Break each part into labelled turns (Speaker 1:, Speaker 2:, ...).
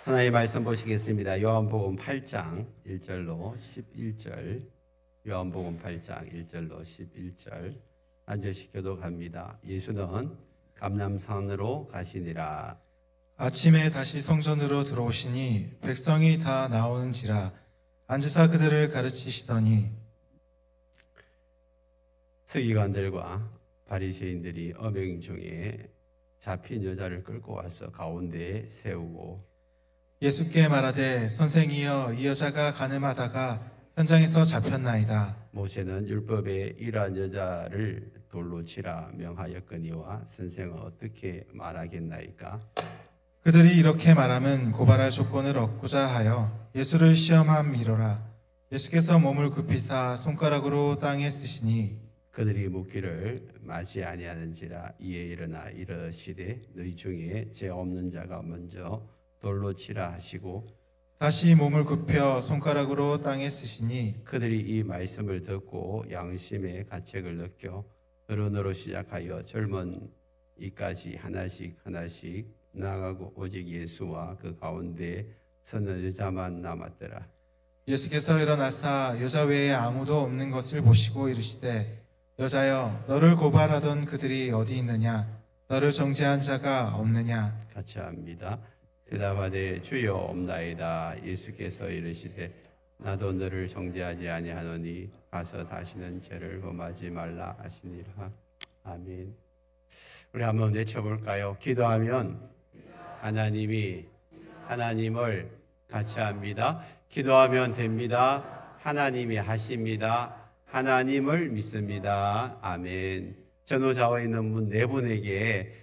Speaker 1: 하나님의 말씀 보시겠습니다. 요한복음 8장 1절로 11절. 요한복음 8장 1절로 11절. 한 절씩 교독합니다. 예수는 감람산으로 가시니라.
Speaker 2: 아침에 다시 성전으로 들어오시니 백성이 다 나오는지라 앉으사 그들을 가르치시더니
Speaker 1: 서기관들과 바리새인들이 엄행 중에 잡힌 여자를 끌고 와서 가운데에 세우고
Speaker 2: 예수께 말하되 선생이여 이 여자가 간음하다가 현장에서 잡혔나이다.
Speaker 1: 모세는 율법에 이러한 여자를 돌로 치라 명하였거니와 선생은 어떻게 말하겠나이까?
Speaker 2: 그들이 이렇게 말하면 고발할 조건을 얻고자 하여 예수를 시험함이로라. 예수께서 몸을 굽히사 손가락으로 땅에 쓰시니
Speaker 1: 그들이 묻기를 마지 아니하는지라. 이에 일어나 이르시되 너희 중에 죄 없는 자가 먼저 돌로 치라 하시고
Speaker 2: 다시 몸을 굽혀 손가락으로 땅에 쓰시니
Speaker 1: 그들이 이 말씀을 듣고 양심의 가책을 느껴 어른으로 시작하여 젊은 이까지 하나씩 나가고 오직 예수와 그 가운데 서는 여자만 남았더라.
Speaker 2: 예수께서 일어나사 여자 외에 아무도 없는 것을 보시고 이르시되 여자여 너를 고발하던 그들이 어디 있느냐? 너를 정죄한 자가 없느냐?
Speaker 1: 같이 합니다. 대답하되 주여 없나이다. 예수께서 이르시되 나도 너를 정죄하지 아니하노니 가서 다시는 죄를 범하지 말라 하시니라. 아멘. 우리 한번 외쳐볼까요? 기도하면 하나님이 하나님을 같이 합니다. 기도하면 됩니다. 하나님이 하십니다. 하나님을 믿습니다. 아멘. 전후좌우에 있는 분 네 분에게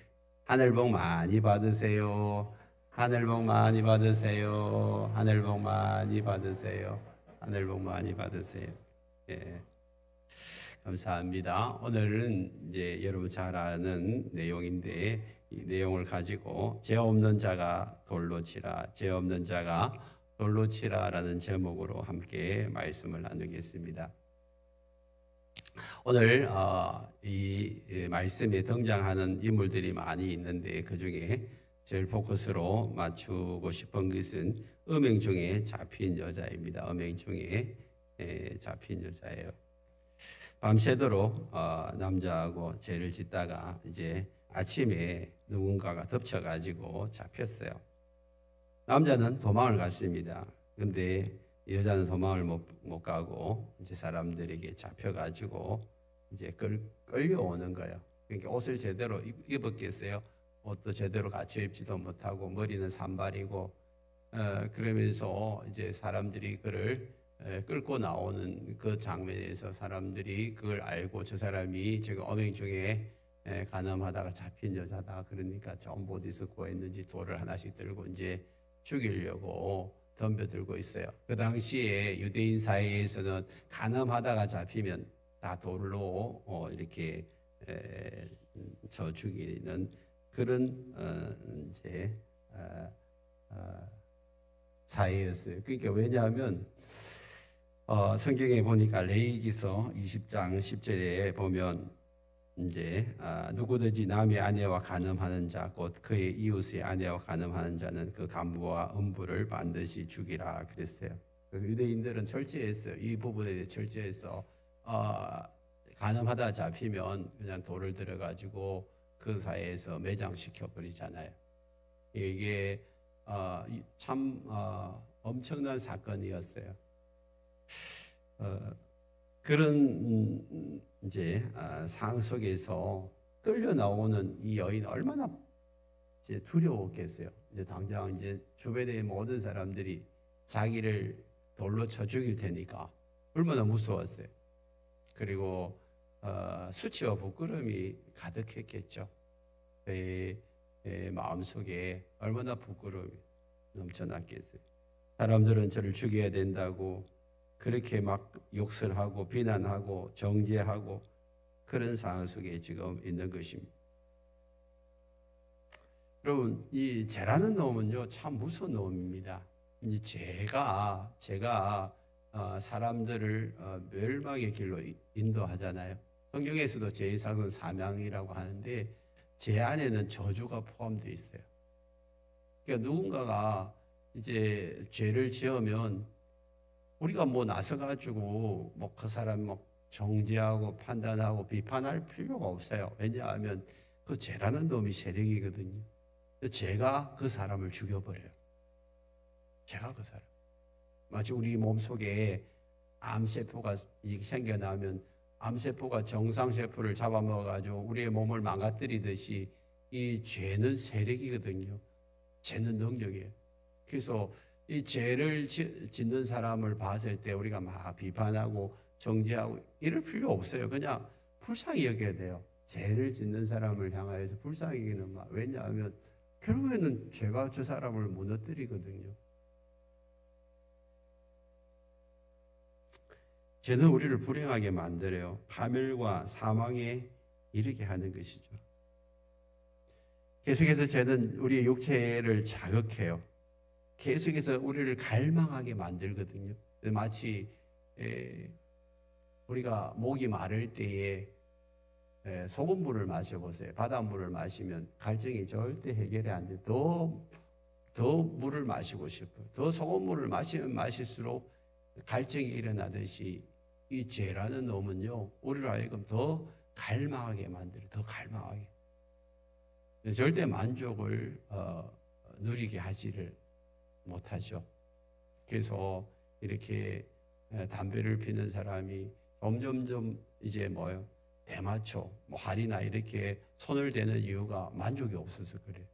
Speaker 1: 하늘복 많이 받으세요. 하늘복 많이 받으세요. 하늘복 많이 받으세요. 하늘복 많이 받으세요. 예. 감사합니다. 오늘은 이제 여러분 잘 아는 내용인데 이 내용을 가지고 죄 없는 자가 돌로 치라, 죄 없는 자가 돌로 치라라는 제목으로 함께 말씀을 나누겠습니다. 오늘 이 말씀에 등장하는 인물들이 많이 있는데 그 중에 제일 포커스로 맞추고 싶은 것은 음행 중에 잡힌 여자입니다. 음행 중에 잡힌 여자예요. 밤새도록 남자하고 죄를 짓다가 이제 아침에 누군가가 덮쳐가지고 잡혔어요. 남자는 도망을 갔습니다. 근데 여자는 도망을 못 가고 이제 사람들에게 잡혀가지고 이제 끌려오는 거예요. 그러니까 옷을 제대로 입었겠어요. 옷도 제대로 갖춰 입지도 못하고 머리는 산발이고 그러면서 이제 사람들이 그를 끌고 나오는 그 장면에서 사람들이 그걸 알고 저 사람이 지금 엄행 중에 간음하다가 잡힌 여자다. 그러니까 전부 어디서 구했는지 돌을 하나씩 들고 이제 죽이려고 덤벼들고 있어요. 그 당시에 유대인 사회에서는 간음하다가 잡히면 다 돌로 이렇게 쳐 죽이는 그런 이제 사회였어요. 그러니까 왜냐하면 성경에 보니까 레위기서 20장 10절에 보면 이제 누구든지 남의 아내와 간음하는 자 곧 그의 이웃의 아내와 간음하는 자는 그 간부와 음부를 반드시 죽이라 그랬어요. 유대인들은 철저했어요. 이 부분에 대해 철저해서 간음하다 잡히면 그냥 돌을 들어가지고 그 사회에서 매장시켜 버리잖아요. 이게 참 엄청난 사건이었어요. 그런 이제 상황 속에서 끌려 나오는 이 여인 얼마나 이제 두려웠겠어요. 이제 당장 이제 주변의 모든 사람들이 자기를 돌로 쳐 죽일 테니까 얼마나 무서웠어요. 그리고 수치와 부끄러움이 가득했겠죠. 그의 마음속에 얼마나 부끄러움이 넘쳐났겠어요. 사람들은 저를 죽여야 된다고 그렇게 막 욕설 하고 비난하고 정죄하고 그런 상황 속에 지금 있는 것입니다. 여러분, 이 죄라는 놈은요 참 무서운 놈입니다. 이 죄가 사람들을 멸망의 길로 인도하잖아요. 성경에서도 죄의 삭은 사망이라고 하는데 죄 안에는 저주가 포함되어 있어요. 그러니까 누군가가 이제 죄를 지으면 우리가 뭐 나서가지고 뭐 그 사람 뭐 정죄하고 판단하고 비판할 필요가 없어요. 왜냐하면 그 죄라는 놈이 세력이거든요. 죄가 그 사람을 죽여버려요. 죄가 그 사람. 마치 우리 몸속에 암세포가 생겨나면 암세포가 정상세포를 잡아먹어가지고 우리의 몸을 망가뜨리듯이 이 죄는 세력이거든요. 죄는 능력이에요. 그래서 이 죄를 짓는 사람을 봤을 때 우리가 막 비판하고 정죄하고 이럴 필요 없어요. 그냥 불쌍히 여겨야 돼요. 죄를 짓는 사람을 향하여서 불쌍히 여기는 말. 왜냐하면 결국에는 죄가 저 사람을 무너뜨리거든요. 죄는 우리를 불행하게 만들어요. 파멸과 사망에 이르게 하는 것이죠. 계속해서 죄는 우리의 육체를 자극해요. 계속해서 우리를 갈망하게 만들거든요. 마치 우리가 목이 마를 때에 소금물을 마셔보세요. 바닷물을 마시면 갈증이 절대 해결이 안 돼요. 더 물을 마시고 싶어요. 더 소금물을 마시면 마실수록 갈증이 일어나듯이 이 죄라는 놈은요, 우리를 하여금 더 갈망하게 만들어요. 더 갈망하게. 절대 만족을 누리게 하지를 못하죠. 그래서 이렇게 담배를 피는 사람이 점점점 이제 뭐요? 대마초, 뭐 할이나 이렇게 손을 대는 이유가 만족이 없어서 그래요.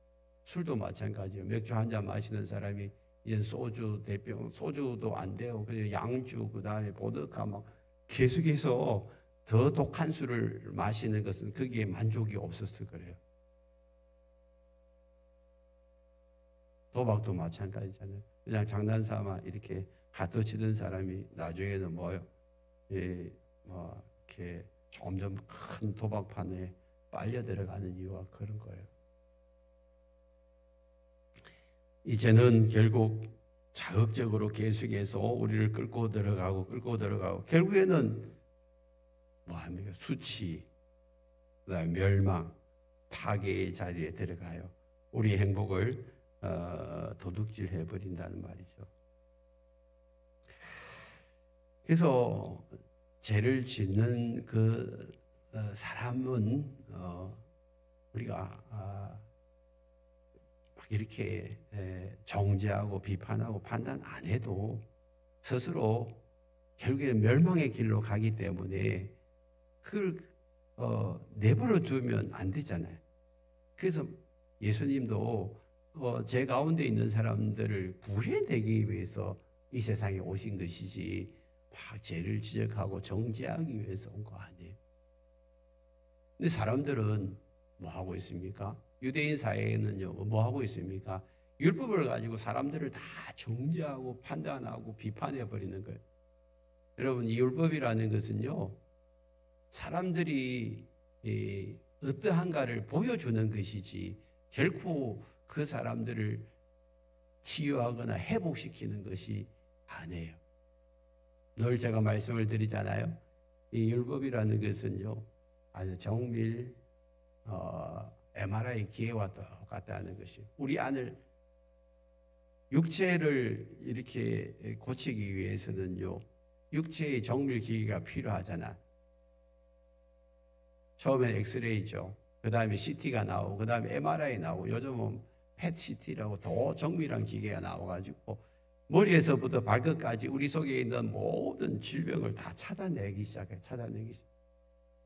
Speaker 1: 술도 마찬가지예요. 맥주 한 잔 마시는 사람이 이제 소주 대병, 소주도 안 돼요. 그래서 양주, 그 다음에 보드카 막 계속해서 더 독한 술을 마시는 것은 거기에 만족이 없어서 그래요. 도박도 마찬가지잖아요. 그냥 장난삼아 이렇게 핫도 치던 사람이 나중에는 뭐요? 뭐 이렇게 점점 큰 도박판에 빨려 들어가는 이유가 그런 거예요. 이제는 결국 자극적으로 계속해서 우리를 끌고 들어가고 결국에는 뭐합니까? 수치, 그다음에 멸망, 파괴의 자리에 들어가요. 우리의 행복을 도둑질해 버린다는 말이죠. 그래서 죄를 짓는 그 사람은 우리가 막 이렇게 정죄하고 비판하고 판단 안 해도 스스로 결국에 멸망의 길로 가기 때문에 그걸 내버려 두면 안 되잖아요. 그래서 예수님도 죄 가운데 있는 사람들을 구해내기 위해서 이 세상에 오신 것이지 막 죄를 지적하고 정죄하기 위해서 온 거 아니에요. 근데 사람들은 뭐 하고 있습니까? 유대인 사회에는요, 뭐 하고 있습니까? 율법을 가지고 사람들을 다 정죄하고 판단하고 비판해 버리는 거예요. 여러분, 이 율법이라는 것은요, 사람들이 어떠한가를 보여주는 것이지 결코 그 사람들을 치유하거나 회복시키는 것이 아니에요. 늘 제가 말씀을 드리잖아요. 이 율법이라는 것은요, 아주 정밀 MRI 기계와 똑같다는 것이 우리 안을 육체를 이렇게 고치기 위해서는요, 육체의 정밀 기계가 필요하잖아. 처음엔 엑스레이죠. 그 다음에 CT가 나오고, 그 다음에 MRI 나오고, 요즘은 펫CT라고 더 정밀한 기계가 나와가지고 머리에서부터 발끝까지 우리 속에 있는 모든 질병을 다 찾아내기 시작해.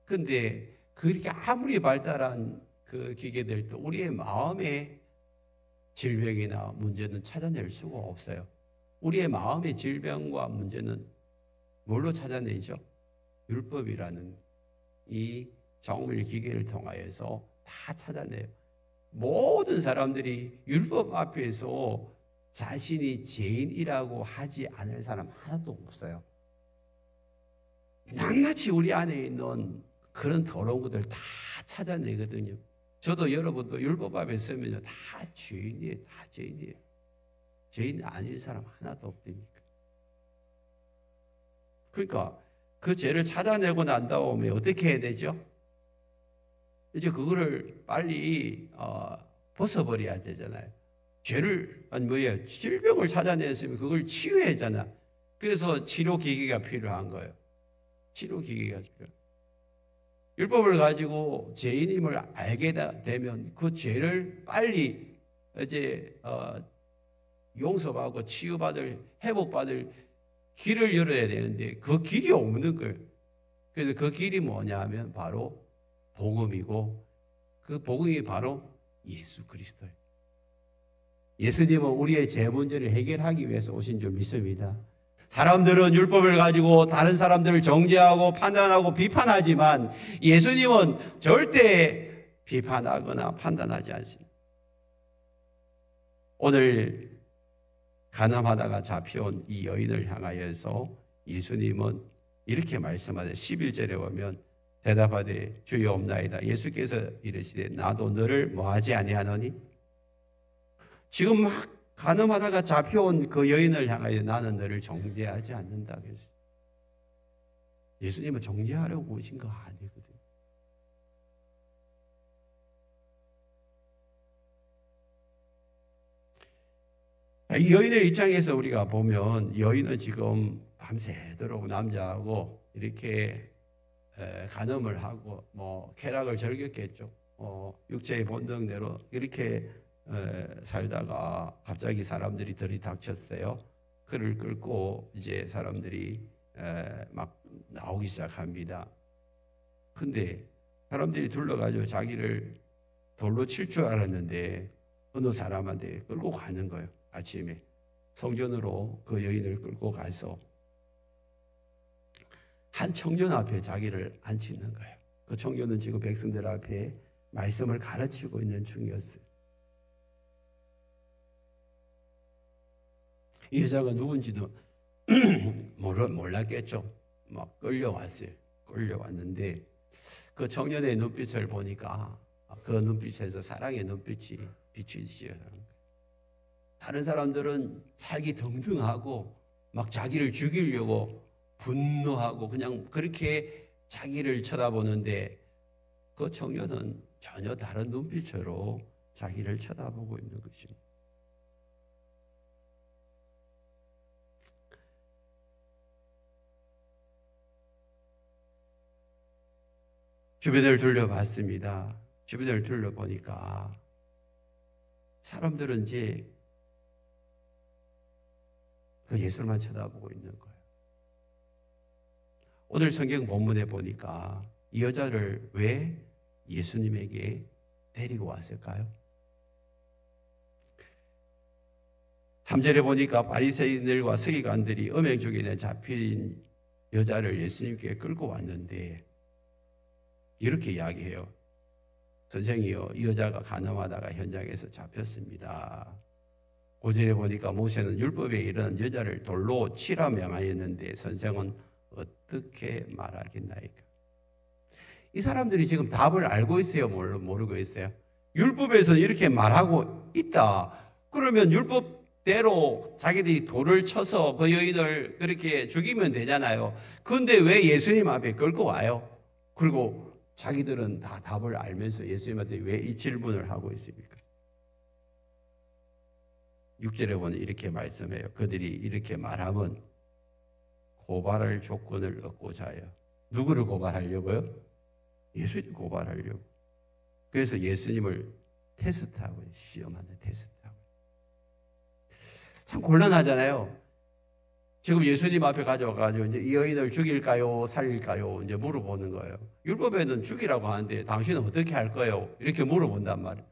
Speaker 1: 근데 그렇게 아무리 발달한 그 기계들도 우리의 마음의 질병이나 문제는 찾아낼 수가 없어요. 우리의 마음의 질병과 문제는 뭘로 찾아내죠? 율법이라는 이 정밀 기계를 통하여서 다 찾아내요. 모든 사람들이 율법 앞에서 자신이 죄인이라고 하지 않을 사람 하나도 없어요. 낱낱이 우리 안에 있는 그런 더러운 것들 다 찾아내거든요. 저도 여러분도 율법 앞에 서면 다 죄인이에요. 다 죄인이에요. 죄인 아닌 사람 하나도 없다니까. 그러니까 그 죄를 찾아내고 난 다음에 어떻게 해야 되죠? 이제 그거를 빨리 벗어버려야 되잖아요. 죄를 아니 뭐야 질병을 찾아냈으면 그걸 치유해잖아. 그래서 치료기계가 필요한 거예요. 치료기계가 필요. 율법을 가지고 죄인임을 알게 되면 그 죄를 빨리 이제 용서받고 치유받을 회복받을 길을 열어야 되는데 그 길이 없는 거예요. 그래서 그 길이 뭐냐면 바로 복음이고 그 복음이 바로 예수 그리스도예요. 예수님은 우리의 죄 문제를 해결하기 위해서 오신 줄 믿습니다. 사람들은 율법을 가지고 다른 사람들을 정죄하고 판단하고 비판하지만 예수님은 절대 비판하거나 판단하지 않습니다. 오늘 가늠하다가 잡혀온 이 여인을 향하여서 예수님은 이렇게 말씀하세요. 11절에 보면 대답하되 주여 없나이다. 예수께서 이르시되 나도 너를 뭐하지 아니하노니? 지금 막 가늠하다가 잡혀온 그 여인을 향하여 나는 너를 정죄하지 않는다 그랬어요. 예수님은 정죄하려고 오신 거 아니거든요. 이 여인의 입장에서 우리가 보면 여인은 지금 밤새도록 남자하고 이렇게 간음을 하고 뭐 쾌락을 즐겼겠죠. 육체의 본능대로 이렇게 살다가 갑자기 사람들이 들이닥쳤어요. 그를 끌고 이제 사람들이 막 나오기 시작합니다. 근데 사람들이 둘러가지고 자기를 돌로 칠 줄 알았는데 어느 사람한테 끌고 가는 거예요. 아침에 성전으로 그 여인을 끌고 가서 한 청년 앞에 자기를 앉히는 거예요. 그 청년은 지금 백성들 앞에 말씀을 가르치고 있는 중이었어요. 이 여자가 누군지도 몰랐겠죠. 막 끌려왔어요. 끌려왔는데 그 청년의 눈빛을 보니까 그 눈빛에서 사랑의 눈빛이 비치지 않아요. 다른 사람들은 살기 등등하고 막 자기를 죽이려고 분노하고 그냥 그렇게 자기를 쳐다보는데 그 청년은 전혀 다른 눈빛으로 자기를 쳐다보고 있는 것입니다. 주변을 둘러봤습니다. 주변을 둘러보니까 사람들은 이제 그 예수만 쳐다보고 있는 거예요. 오늘 성경 본문에 보니까 이 여자를 왜 예수님에게 데리고 왔을까요? 3절에 보니까 바리새인들과 서기관들이 음행족에 잡힌 여자를 예수님께 끌고 왔는데 이렇게 이야기해요. 선생이요, 이 여자가 간음하다가 현장에서 잡혔습니다. 5절에 보니까 모세는 율법에 이르는 여자를 돌로 치라 명하였는데 선생은 어떻게 말하겠나이까? 이 사람들이 지금 답을 알고 있어요? 모르고 있어요? 율법에서는 이렇게 말하고 있다. 그러면 율법대로 자기들이 돌을 쳐서 그 여인을 그렇게 죽이면 되잖아요. 그런데 왜 예수님 앞에 끌고 와요? 그리고 자기들은 다 답을 알면서 예수님한테 왜 이 질문을 하고 있습니까? 6절에 보면 이렇게 말씀해요. 그들이 이렇게 말하면 고발할 조건을 얻고자 해요. 누구를 고발하려고요? 예수님 고발하려고. 그래서 예수님을 테스트하고 시험하는 테스트하고. 참 곤란하잖아요. 지금 예수님 앞에 가져와가지고 이제 이 여인을 죽일까요, 살릴까요? 이제 물어보는 거예요. 율법에는 죽이라고 하는데 당신은 어떻게 할 거예요? 이렇게 물어본단 말이에요.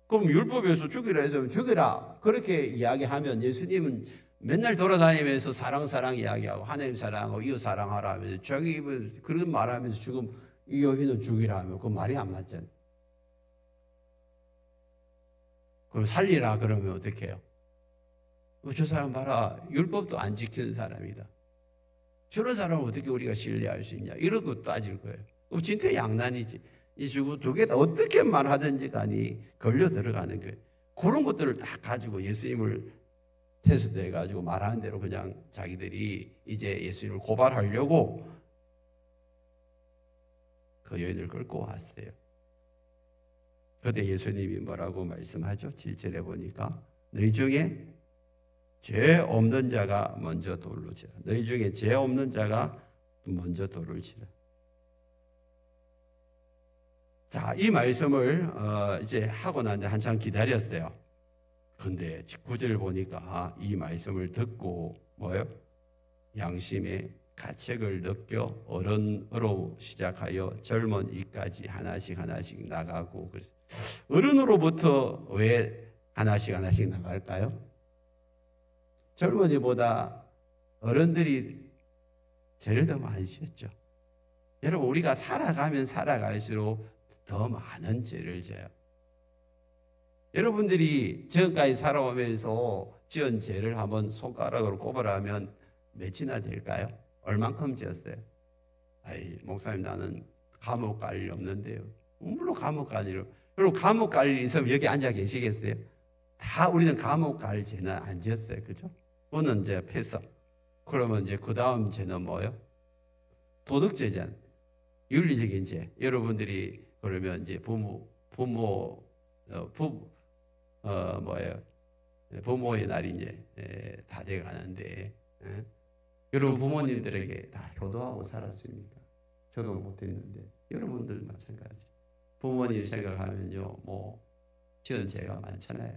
Speaker 1: 그럼 율법에서 죽이라 해서 죽이라 그렇게 이야기하면 예수님은 맨날 돌아다니면서 사랑 이야기하고 하나님 사랑하고 이웃 사랑하라 하면서 저기 그런 말하면서 지금 이 여인은 죽이라 하면 그 말이 안 맞잖아요. 그럼 살리라 그러면 어떻게 해요? 저 사람 봐라, 율법도 안 지키는 사람이다. 저런 사람을 어떻게 우리가 신뢰할 수 있냐, 이런 거 따질 거예요. 그럼 진짜 양난이지. 이 주고 두 개 다 어떻게 말하든지 간이 걸려 들어가는 거예요. 그런 것들을 다 가지고 예수님을 테스트해 가지고 말하는 대로 그냥 자기들이 이제 예수님을 고발하려고 그 여인을 끌고 왔어요. 그때 예수님이 뭐라고 말씀하죠? 7절에 보니까 너희 중에 죄 없는 자가 먼저 돌로 치라. 너희 중에 죄 없는 자가 먼저 돌을 치라. 자, 이 말씀을 이제 하고 나는데 한참 기다렸어요. 근데 9절 보니까 이 말씀을 듣고 뭐요? 양심의 가책을 느껴 어른으로 시작하여 젊은 이까지 하나씩 나가고 그래서 어른으로부터 왜 하나씩 나갈까요? 젊은이보다 어른들이 죄를 더 많이 지었죠. 여러분 우리가 살아가면 살아갈수록 더 많은 죄를 져요. 여러분들이 지금까지 살아오면서 지은 죄를 한번 손가락으로 꼽으라면 몇이나 될까요? 얼만큼 지었어요? 아이 목사님 나는 감옥 갈 일 없는데요. 물론 감옥 갈 일. 여러분 감옥 갈 일 있으면 여기 앉아 계시겠어요? 다 우리는 감옥 갈 죄는 안 지었어요. 그죠? 그거는 이제 패서. 그러면 이제 그 다음 죄는 뭐예요? 도덕죄잖아요. 윤리적인 죄. 여러분들이 그러면 이제 부모의 날이 이제 다 돼 가는데, 여러분 부모님들에게 다 효도하고 살았습니까? 저도 못했는데, 여러분들 마찬가지. 부모님 생각하면요, 뭐, 지은 죄가 많잖아요.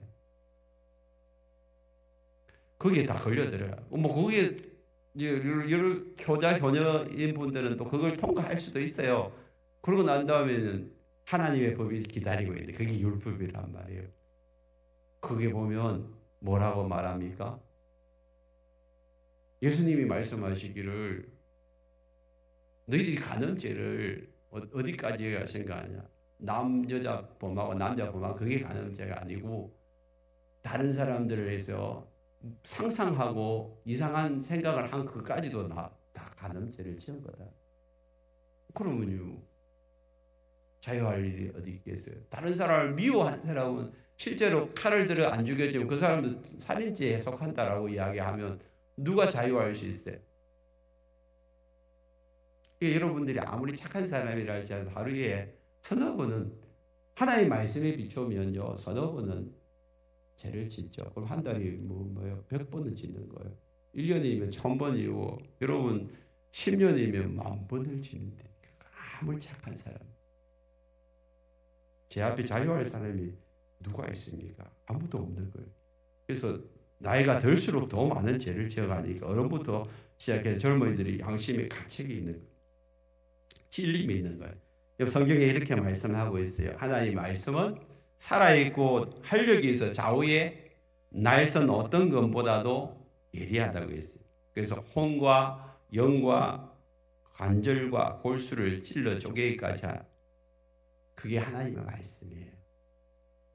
Speaker 1: 거기에 다 걸려들어요. 뭐, 그게, 효자, 효녀인 분들은 또 그걸 통과할 수도 있어요. 그러고 난 다음에는 하나님의 법이 기다리고 있는데, 그게 율법이란 말이에요. 그게 보면 뭐라고 말합니까? 예수님이 말씀하시기를 너희들이 간음죄를 어디까지 생각하냐? 여자 범하고 남자 범하고 그게 간음죄가 아니고 다른 사람들을 해서 상상하고 이상한 생각을 한 그까지도 다 간음죄를 지은 거다. 그러면요 자유할 일이 어디 있겠어요? 다른 사람을 미워한 사람은 실제로 칼을 들어 안 죽여지면 그 사람도 살인죄에 속한다라고 이야기하면 누가 자유할 수 있어요? 여러분들이 아무리 착한 사람이라 할지라도 하루에 서너 번은 하나님의 말씀에 비추면요 서너 번은 죄를 짓죠. 그럼 한 달이 뭐예요? 100번은 짓는 거예요. 1년이면 1000번이고 여러분 10년이면 10,000번을 짓는데 아무리 착한 사람 제 앞에 자유할 사람이 누가 있습니까? 아무도 없는 거예요. 그래서 나이가 들수록 더 많은 죄를 지어가니까 어른부터 시작해서 젊은이들이 양심의 가책이 있는 거예요. 찔림이 있는 거예요. 성경에 이렇게 말씀하고 있어요. 하나님의 말씀은 살아있고 활력이 있어 좌우에 날선 어떤 것보다도 예리하다고 했어요. 그래서 혼과 영과 관절과 골수를 찔러 쪼개기까지 그게 하나님의 말씀이에요.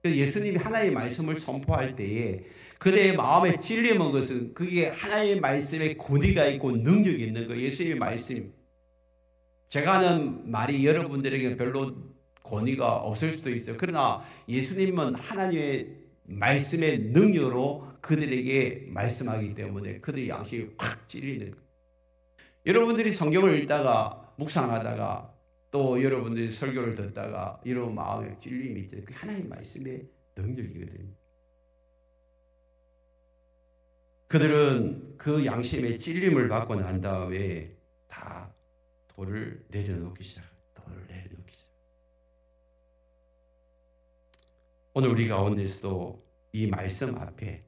Speaker 1: 예수님이 하나님의 말씀을 선포할 때에 그대의 마음에 찔림은 것은 그게 하나님의 말씀에 권위가 있고 능력이 있는 거예요. 예수님의 말씀. 제가 하는 말이 여러분들에게 별로 권위가 없을 수도 있어요. 그러나 예수님은 하나님의 말씀의 능력으로 그들에게 말씀하기 때문에 그들의 양심이 확 찔리는 거예요. 여러분들이 성경을 읽다가 묵상하다가 또 여러분들이 설교를 듣다가 이런 마음에 찔림이 있잖아요. 그게 하나님의 말씀의 능력이거든요. 그들은 그 양심의 찔림을 받고 난 다음에 다 돌을 내려놓기 시작합니다. 오늘 우리 가운데서도 이 말씀 앞에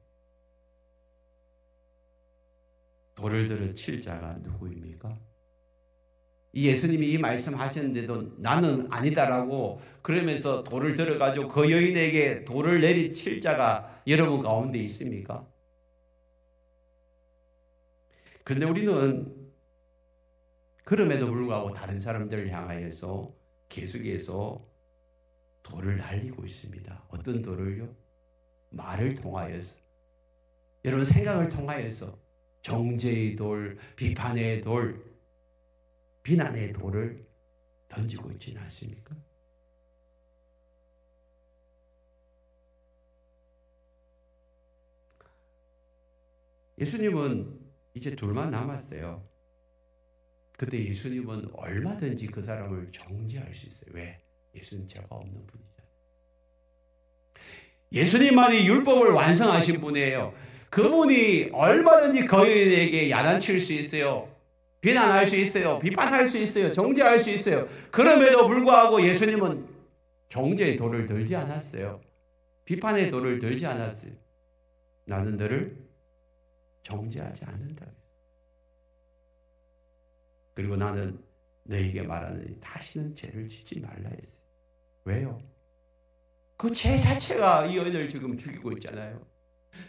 Speaker 1: 돌을 들어 칠 자가 누구입니까? 이 예수님이 이 말씀 하셨는데도 나는 아니다라고 그러면서 돌을 들어가지고 그 여인에게 돌을 내리칠 자가 여러분 가운데 있습니까? 그런데 우리는 그럼에도 불구하고 다른 사람들을 향하여서 계속해서 돌을 날리고 있습니다. 어떤 돌을요? 말을 통하여서 여러분 생각을 통하여서 정죄의 돌, 비판의 돌, 비난의 돌을 던지고 있지는 않습니까? 예수님은 이제 둘만 남았어요. 그때 예수님은 얼마든지 그 사람을 정죄할 수 있어요. 왜? 예수는 죄가 없는 분이잖아요. 예수님만이 율법을 완성하신 분이에요. 그분이 얼마든지 거인에게 야단칠 수 있어요. 비난할 수 있어요. 비판할 수 있어요. 정죄할 수 있어요. 그럼에도 불구하고 예수님은 정죄의 돌을 들지 않았어요. 비판의 돌을 들지 않았어요. 나는 너를 정죄하지 않는다. 그리고 나는 너에게 말하느니 다시는 죄를 짓지 말라 했어요. 왜요? 그 죄 자체가 이 여인을 지금 죽이고 있잖아요.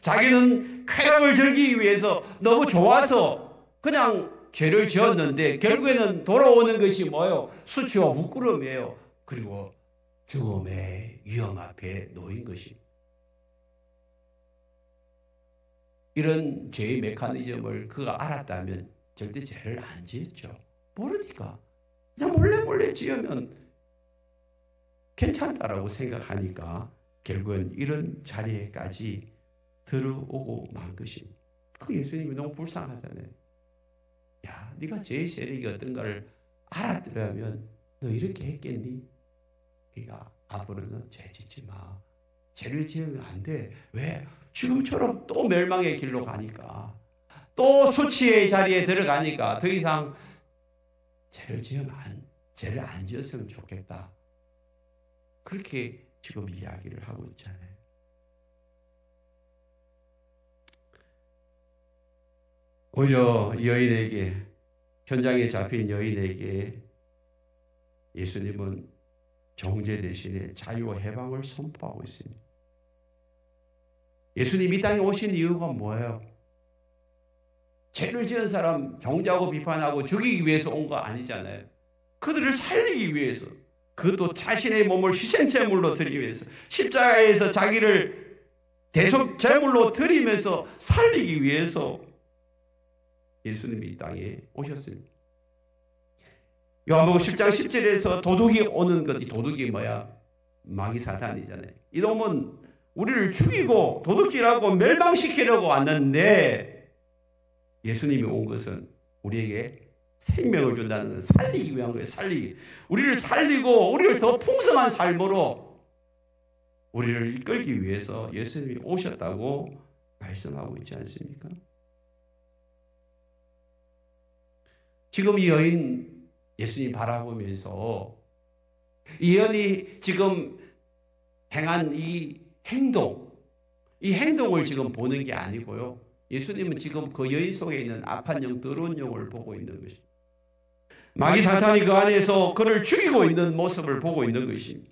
Speaker 1: 자기는 쾌락을 즐기기 위해서 너무 좋아서 그냥 죄를 지었는데 결국에는 돌아오는 것이 뭐예요? 수치와 부끄러움이에요. 그리고 죽음의 위험 앞에 놓인 것이. 이런 죄의 메커니즘을 그가 알았다면 절대 죄를 안 지었죠. 모르니까 그냥 몰래 지으면 괜찮다라고 생각하니까 결국은 이런 자리에까지 들어오고 만 것입니다. 그 예수님이 너무 불쌍하잖아요. 야, 네가 죄의 세력이 어떤가를 알았더라면 너 이렇게 했겠니? 그러니까 앞으로는 죄 짓지 마. 죄를 지으면 안 돼. 왜? 지금처럼 또 멸망의 길로 가니까, 또 수치의 자리에 들어가니까 더 이상 죄를 안 지었으면 좋겠다. 그렇게 지금 이야기를 하고 있잖아요. 오히려 여인에게, 현장에 잡힌 여인에게 예수님은 정죄 대신에 자유와 해방을 선포하고 있습니다. 예수님 이 땅에 오신 이유가 뭐예요? 죄를 지은 사람 정죄하고 비판하고 죽이기 위해서 온 거 아니잖아요. 그들을 살리기 위해서, 그것도 자신의 몸을 희생제물로 드리기 위해서, 십자가에서 자기를 대속제물로 드리면서 살리기 위해서 예수님이 이 땅에 오셨습니다. 요한복음 10장 10절에서 도둑이 오는 것, 이 도둑이 뭐야? 마귀 사탄이잖아요. 이놈은 우리를 죽이고 도둑질하고 멸망시키려고 왔는데, 예수님이 온 것은 우리에게 생명을 준다는 건 살리기 위한 거예요. 살리기. 우리를 살리고 우리를 더 풍성한 삶으로 우리를 이끌기 위해서 예수님이 오셨다고 말씀하고 있지 않습니까? 지금 이 여인 예수님 바라보면서 이 여인이 지금 행한 이 행동을 지금 보는 게 아니고요. 예수님은 지금 그 여인 속에 있는 악한 영, 더러운 영을 보고 있는 것입니다. 마귀 사탄이 그 안에서 그를 죽이고 있는 모습을 보고 있는 것입니다.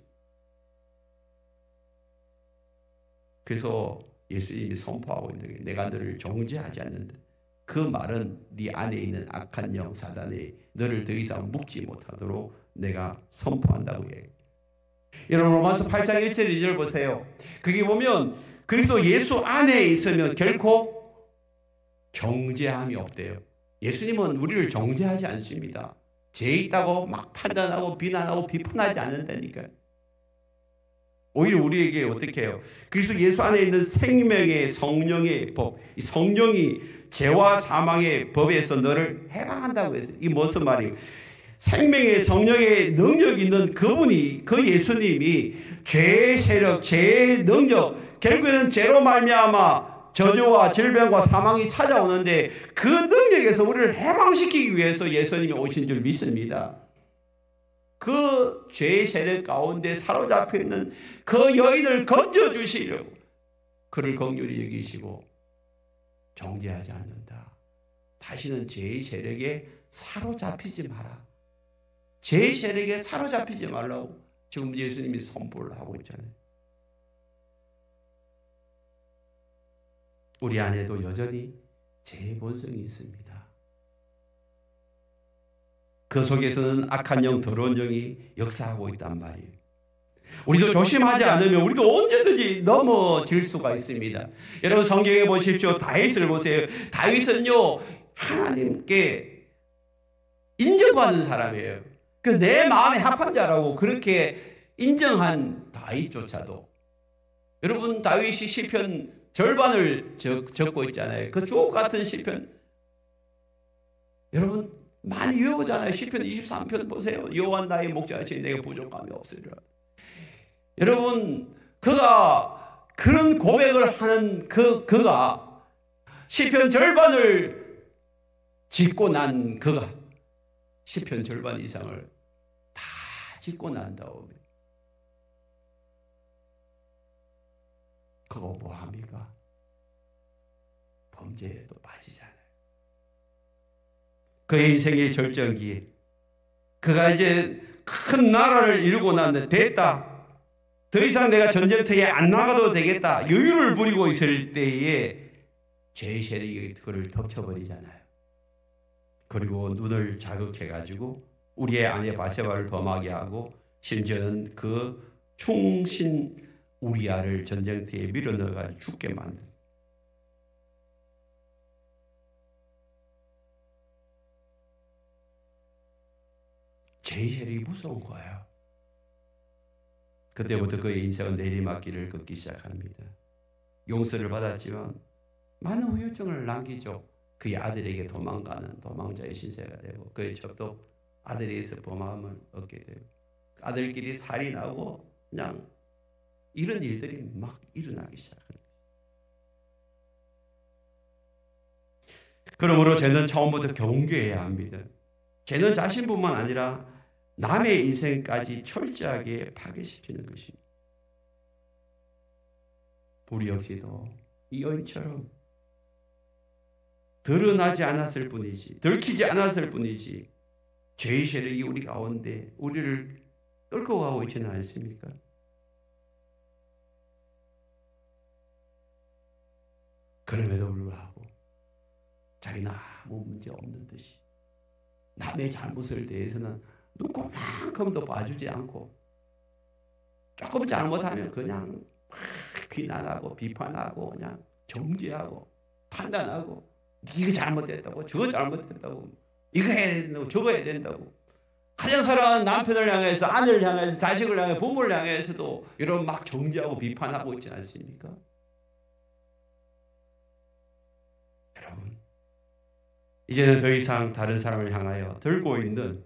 Speaker 1: 그래서 예수님이 선포하고 있는 게, 내가 너를 정죄하지 않는다. 그 말은 네 안에 있는 악한 영 사단이 너를 더 이상 묶지 못하도록 내가 선포한다고 해요. 여러분, 로마서 8장 1절 2절 보세요. 거기 보면 그리스도 예수 안에 있으면 결코 정죄함이 없대요. 예수님은 우리를 정죄하지 않습니다. 죄 있다고 막 판단하고 비난하고 비판하지 않는다니까요. 오히려 우리에게 어떻게 해요? 그리스도 예수 안에 있는 생명의 성령의 법, 이 성령이 죄와 사망의 법에서 너를 해방한다고 했어요. 이게 무슨 말이에요? 생명의 성령의 능력 있는 그분이, 그 예수님이 죄의 세력, 죄의 능력, 결국에는 죄로 말미암아 저주와 질병과 사망이 찾아오는데 그 능력에서 우리를 해방시키기 위해서 예수님이 오신 줄 믿습니다. 그 죄의 세력 가운데 사로잡혀 있는 그 여인을 건져주시려고 그를 긍휼히 여기시고 정죄하지 않는다. 다시는 죄의 세력에 사로잡히지 마라. 죄의 세력에 사로잡히지 말라고 지금 예수님이 선포를 하고 있잖아요. 우리 안에도 여전히 죄의 본성이 있습니다. 그 속에서는 악한 영, 더러운 영이 역사하고 있단 말이에요. 우리도 조심하지 않으면 우리도 언제든지 넘어질 수가 있습니다. 여러분, 성경에 보십시오. 다윗을 보세요. 다윗은요, 하나님께 인정받는 사람이에요. 그 내 마음에 합한 자라고 그렇게 인정한 다윗조차도, 여러분, 다윗이 시편 절반을 적고 있잖아요. 그 주옥 같은 시편, 여러분 많이 외우잖아요. 시편 23편 보세요. 여호와 나의 목자시니 내게 부족함이 없으리라. 여러분, 그가 그런 고백을 하는 그가 시편 절반을 짓고 난 그가 시편 절반 이상을 다 짓고 난 다음에 그거 뭐합니까? 범죄에도 빠지잖아요. 그의 인생의 절정기에 그가 이제 큰 나라를 이루고 났는데 됐다. 더 이상 내가 전쟁터에 안 나가도 되겠다. 여유를 부리고 있을 때에 죄의 세력이 그를 덮쳐버리잖아요. 그리고 눈을 자극해가지고 우리의 아내 바세바를 범하게 하고 심지어는 그 충신 우리아를 전쟁터에 밀어넣어가 죽게 만든. 죄의 세력이 무서운 거예요. 그때부터 그의 인생은 내리막길을 걷기 시작합니다. 용서를 받았지만 많은 후유증을 남기죠. 그의 아들에게 도망가는 도망자의 신세가 되고 그의 첩도 아들에게서 범함을 얻게 되고 아들끼리 살인하고 그냥 이런 일들이 막 일어나기 시작합니다. 그러므로 죄는 처음부터 경계해야 합니다. 죄는 자신뿐만 아니라 남의 인생까지 철저하게 파괴시키는 것입니다. 우리 역시도 이 여인처럼 드러나지 않았을 뿐이지, 들키지 않았을 뿐이지 죄의 세력이 우리 가운데 우리를 끌고 가고 있지는 않습니까? 그럼에도 불구하고 자기는 아무 문제 없는 듯이 남의 잘못을 대해서는 눈곱만큼도 봐주지 않고 조금 잘못하면 그냥 비난하고 비판하고 그냥 정죄하고 판단하고 이거 잘못됐다고 저거 잘못됐다고 이거 해야 된다고 저거 해야 된다고 가장 사랑하는 남편을 향해서 아내를 향해서 자식을 향해 부모를 향해서도 이런 막 정죄하고 비판하고 있지 않습니까? 여러분 이제는 더 이상 다른 사람을 향하여 들고 있는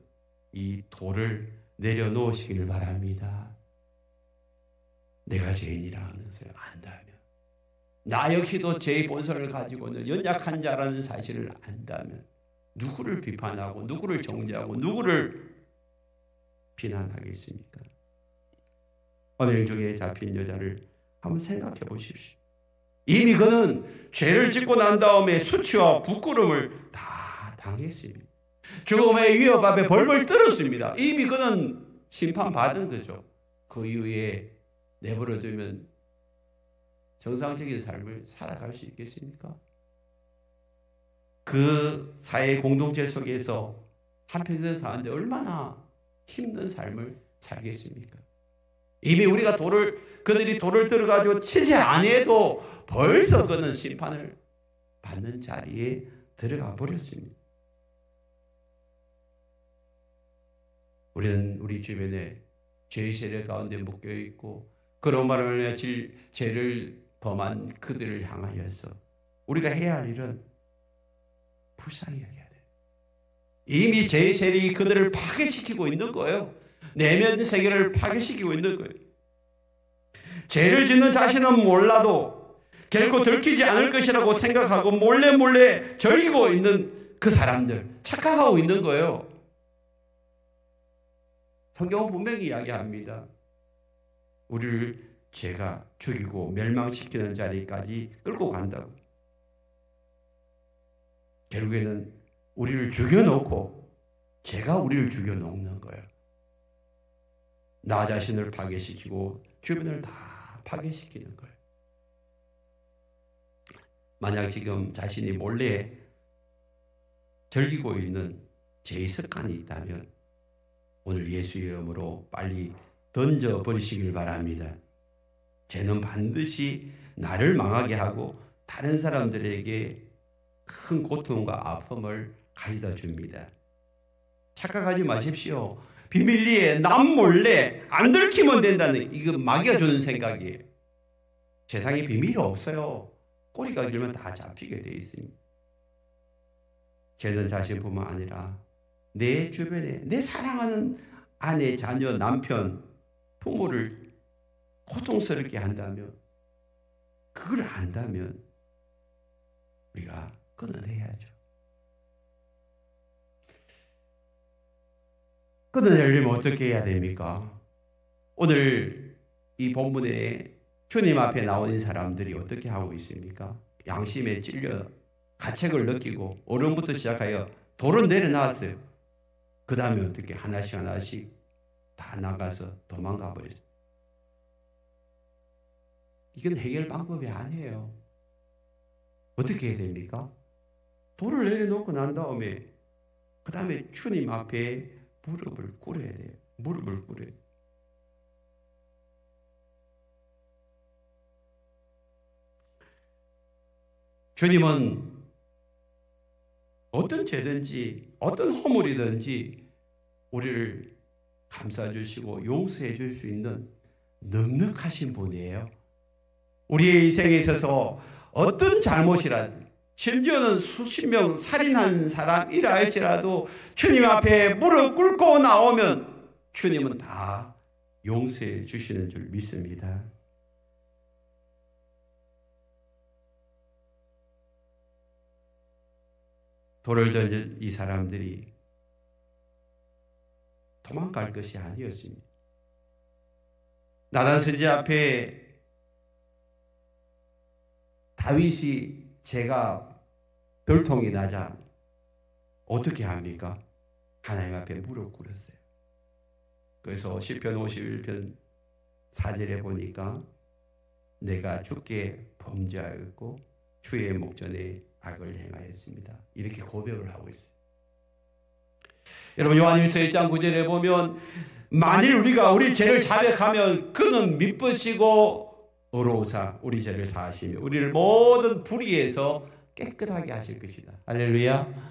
Speaker 1: 이 돌을 내려놓으시기를 바랍니다. 내가 죄인이라는 것을 안다면 나 역시도 죄의 본성을 가지고 있는 연약한 자라는 사실을 안다면 누구를 비판하고 누구를 정죄하고 누구를 비난하겠습니까? 언행 중에 잡힌 여자를 한번 생각해 보십시오. 이미 그는 죄를 짓고 난 다음에 수치와 부끄러움을 다 당했습니다. 죽음의 위협 앞에 벌벌 떨었습니다. 이미 그는 심판받은 거죠. 그 이후에 내버려두면 정상적인 삶을 살아갈 수 있겠습니까? 그 사회 공동체 속에서 한평생 사는데 얼마나 힘든 삶을 살겠습니까? 이미 우리가 그들이 돌을 들어가지고 치지 않아도 벌써 그는 심판을 받는 자리에 들어가 버렸습니다. 우리는 우리 주변에 죄의 세력 가운데 묶여 있고 그런 말을 하며 죄를 범한 그들을 향하여서 우리가 해야 할 일은 불쌍히 여겨야 돼요. 이미 죄의 세력이 그들을 파괴시키고 있는 거예요. 내면 세계를 파괴시키고 있는 거예요. 죄를 짓는 자신은 몰라도 결코 들키지 않을 것이라고 생각하고 몰래 즐기고 있는 그 사람들, 착각하고 있는 거예요. 성경은 분명히 이야기합니다. 우리를 죄가 죽이고 멸망시키는 자리까지 끌고 간다고. 결국에는 우리를 죽여놓고 죄가 우리를 죽여놓는 거예요. 나 자신을 파괴시키고 주변을 다 파괴시키는 거예요. 만약 지금 자신이 몰래 즐기고 있는 죄의 습관이 있다면 오늘 예수의 이름으로 빨리 던져버리시길 바랍니다. 죄는 반드시 나를 망하게 하고 다른 사람들에게 큰 고통과 아픔을 가져다 줍니다. 착각하지 마십시오. 비밀리에 남 몰래 안 들키면 된다는 이거 마귀가 주는 생각이에요. 세상에 비밀이 없어요. 꼬리가 길면 다 잡히게 돼 있습니다. 죄는 자신뿐만 아니라 내 주변에 내 사랑하는 아내, 자녀, 남편, 부모를 고통스럽게 한다면 그걸 안다면 우리가 끊어내야죠. 끊어내려면 어떻게 해야 됩니까? 오늘 이 본문에 주님 앞에 나오는 사람들이 어떻게 하고 있습니까? 양심에 찔려 가책을 느끼고 오른부터 시작하여 돌을 내려놨어요. 그 다음에 어떻게 하나씩 하나씩 다 나가서 도망가 버렸어요. 이건 해결 방법이 아니에요. 어떻게 해야 됩니까? 돌을 내려놓고 난 다음에 그 다음에 주님 앞에 무릎을 꿇어야 돼요. 무릎을 꿇어야 돼요. 주님은 어떤 죄든지 어떤 허물이든지 우리를 감싸 주시고 용서해 줄 수 있는 넉넉하신 분이에요. 우리의 인생에 있어서 어떤 잘못이라든지 심지어는 수십 명 살인한 사람이라 할지라도 주님 앞에 무릎 꿇고 나오면 주님은 다 용서해 주시는 줄 믿습니다. 돌을 던진 이 사람들이 도망갈 것이 아니었습니다. 나단 선지자 앞에 다윗이 제가 돌통이 나자 어떻게 합니까? 하나님 앞에 무릎 꿇었어요. 그래서 시편 51편 4절에 보니까 내가 주께 범죄하였고 주의 목전에 악을 행하였습니다. 이렇게 고백을 하고 있어요. 여러분 요한일서 1장 9절에 보면 만일 우리가 우리 죄를 자백하면 그는 미쁘시고 의로우사 우리 죄를 사하시며 우리를 모든 불의에서 깨끗하게 하실 것이다. 할렐루야.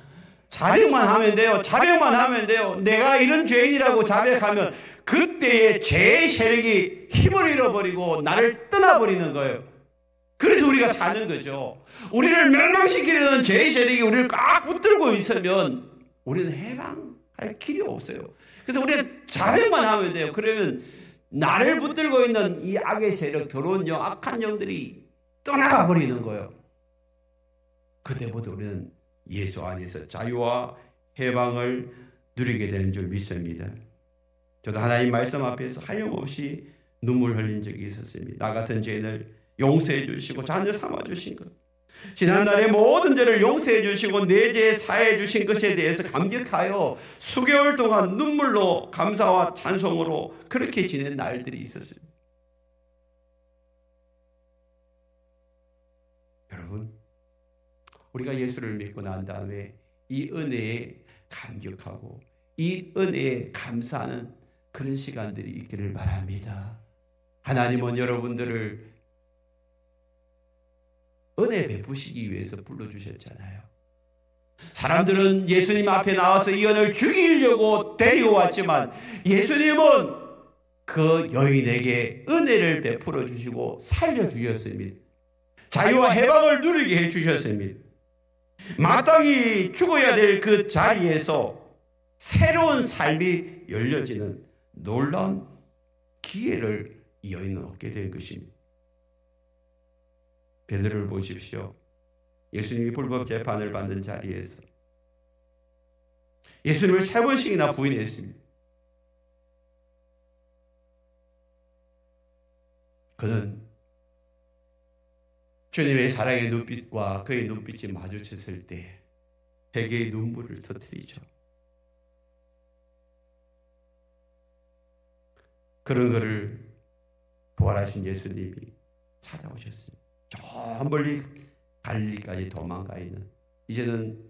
Speaker 1: 자백만 하면 돼요. 자백만 하면 돼요. 내가 이런 죄인이라고 자백하면 그때의 죄의 세력이 힘을 잃어버리고 나를 떠나버리는 거예요. 그래서 우리가 사는 거죠. 우리를 멸망시키려는 죄의 세력이 우리를 꽉 붙들고 있으면 우리는 해방할 길이 없어요. 그래서 우리가 자백만 하면 돼요. 그러면 나를 붙들고 있는 이 악의 세력, 더러운 영, 악한 영들이 떠나가 버리는 거예요. 그때부터 우리는 예수 안에서 자유와 해방을 누리게 되는 줄 믿습니다. 저도 하나님 말씀 앞에서 하염없이 눈물 흘린 적이 있었습니다. 나 같은 죄인을 용서해 주시고 자녀 삼아 주신 것, 지난날의 모든 죄를 용서해 주시고 내 죄 사해 주신 것에 대해서 감격하여 수개월 동안 눈물로 감사와 찬송으로 그렇게 지낸 날들이 있었습니다. 여러분, 우리가 예수를 믿고 난 다음에 이 은혜에 감격하고 이 은혜에 감사하는 그런 시간들이 있기를 바랍니다. 하나님은 여러분들을 은혜 베푸시기 위해서 불러주셨잖아요. 사람들은 예수님 앞에 나와서 이 은혜를 죽이려고 데리고 왔지만 예수님은 그 여인에게 은혜를 베풀어 주시고 살려주셨습니다. 자유와 해방을 누리게 해주셨습니다. 마땅히 죽어야 될 그 자리에서 새로운 삶이 열려지는 놀라운 기회를 이 여인은 얻게 된 것입니다. 베드로를 보십시오. 예수님이 불법 재판을 받는 자리에서 예수님을 3번씩이나 부인했습니다. 그는 주님의 사랑의 눈빛과 그의 눈빛이 마주쳤을 때 회개의 눈물을 터뜨리죠. 그런 것을 부활하신 예수님이 찾아오셨습니다. 저 멀리 갈릴리까지 도망가 있는, 이제는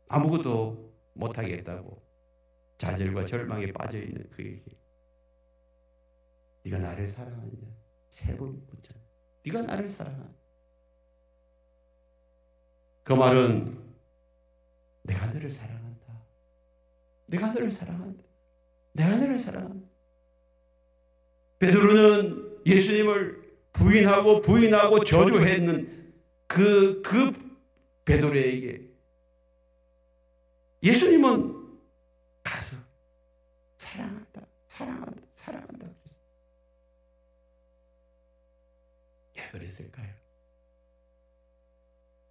Speaker 1: 아무것도 못하겠다고 좌절과 절망에 빠져있는 그에게 네가 나를 사랑하느냐? 3번 묻잖아. 네가 나를 사랑하느냐? 그 말은 내가 너를 사랑한다. 내가 너를 사랑한다. 내가 너를 사랑한다. 베드로는 예수님을 부인하고 저주했는 그 베드로에게 예수님은 가서 사랑한다. 그랬어요. 그랬을까요?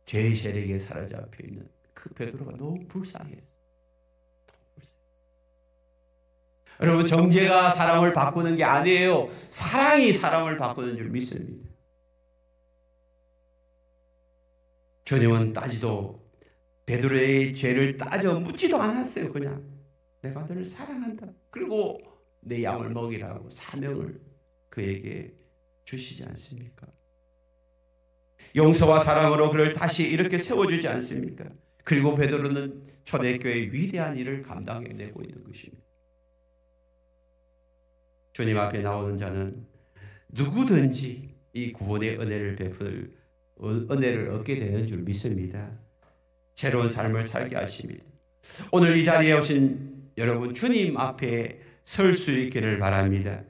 Speaker 1: 죄의 세력에 사로잡혀 있는 그 베드로가 너무 불쌍했어요. 여러분, 정죄가 사람을 바꾸는 게 아니에요. 사랑이 사람을 바꾸는 줄 믿습니다. 주님은 따지도 베드로의 죄를 따져 묻지도 않았어요. 그냥 내가 너를 사랑한다. 그리고 내 양을 먹이라고 사명을 그에게 주시지 않습니까? 용서와 사랑으로 그를 다시 이렇게 세워주지 않습니까? 그리고 베드로는 초대교회의 위대한 일을 감당해내고 있는 것입니다. 주님 앞에 나오는 자는 누구든지 이 구원의 은혜를 베풀 은혜를 얻게 되는 줄 믿습니다. 새로운 삶을 살게 하십니다. 오늘 이 자리에 오신 여러분, 주님 앞에 설 수 있기를 바랍니다.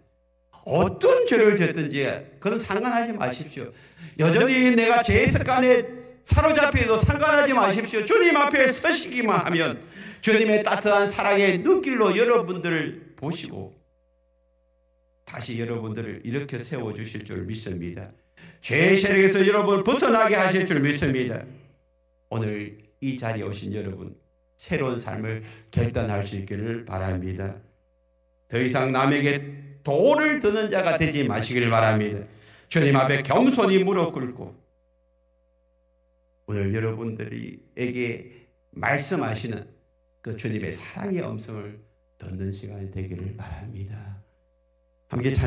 Speaker 1: 어떤 죄를 졌든지 그건 상관하지 마십시오. 여전히 내가 죄의 습관에 사로잡혀도 상관하지 마십시오. 주님 앞에 서시기만 하면 주님의 따뜻한 사랑의 눈길로 여러분들을 보시고 다시 여러분들을 일으켜 세워주실 줄 믿습니다. 죄의 세력에서 여러분을 벗어나게 하실 줄 믿습니다. 오늘 이 자리에 오신 여러분, 새로운 삶을 결단할 수 있기를 바랍니다. 더 이상 남에게 돌을 드는 자가 되지 마시기를 바랍니다. 주님 앞에 겸손히 무릎 꿇고 오늘 여러분들에게 말씀하시는 그 주님의 사랑의 음성을 듣는 시간이 되기를 바랍니다. 함께 찬